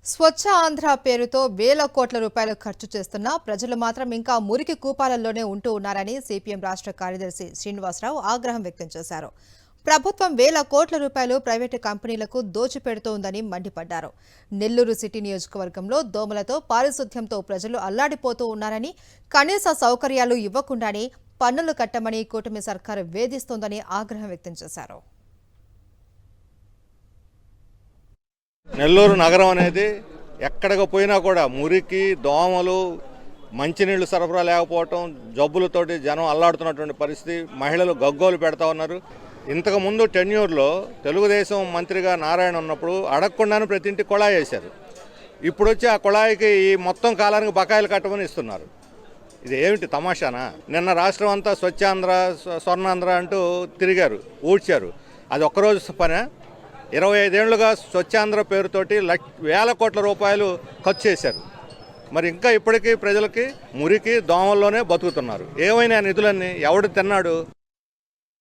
స్వచ్ఛ ఆంధ్ర పేరుతో వేల కోట్ల రూపాయలు ఖర్చు చేస్తున్నా ప్రజలు మాత్రం ఇంకా మురికి కూపాలలోనే ఉంటూ ఉన్నారని సిపిఎం రాష్ట్ర కార్యదర్శి శ్రీనివాసరావు ఆగ్రహం వ్యక్తం చేశారు. ప్రభుత్వం వేల కోట్ల రూపాయలు ప్రైవేటు కంపెనీలకు దోచిపెడుతోందని మండిపడ్డారు. నెల్లూరు సిటీ నియోజకవర్గంలో దోమలతో పారిశుధ్యంతో ప్రజలు అల్లాడిపోతూ ఉన్నారని, కనీస సౌకర్యాలు ఇవ్వకుండానే పన్నులు కట్టమని కూటమి సర్కారు వేధిస్తోందని ఆగ్రహం వ్యక్తం చేశారు. నెల్లూరు నగరం అనేది ఎక్కడికి పోయినా కూడా మురికి, దోమలు, మంచినీళ్లు సరఫరా లేకపోవటం, జబ్బులతోటి జనం అల్లాడుతున్నటువంటి పరిస్థితి. మహిళలు గగ్గోలు పెడతా ఉన్నారు. ఇంతకుముందు టెన్యూర్లో తెలుగుదేశం మంత్రిగా నారాయణ ఉన్నప్పుడు అడగకుండానే ప్రతి ఇంటికి కుళాయి వేశారు. ఇప్పుడు వచ్చి ఆ కుళాయికి ఈ మొత్తం కాలానికి బకాయిలు కట్టమని ఇస్తున్నారు. ఇది ఏమిటి తమాషానా? నిన్న రాష్ట్రం అంతా స్వచ్ఛాంధ్ర, స్వర్ణాంధ్ర అంటూ తిరిగారు, ఊడ్చారు. అది ఒక్కరోజు పనే. 25 ఏళ్లుగా స్వచ్ఛాంధ్ర పేరుతోటి వేల కోట్ల రూపాయలు ఖర్చు చేశారు. మరి ఇంకా ఇప్పటికీ ప్రజలకి మురికి, దోమల్లోనే బతుకుతున్నారు. ఏమైనా నిధులన్నీ ఎవడు తిన్నాడు?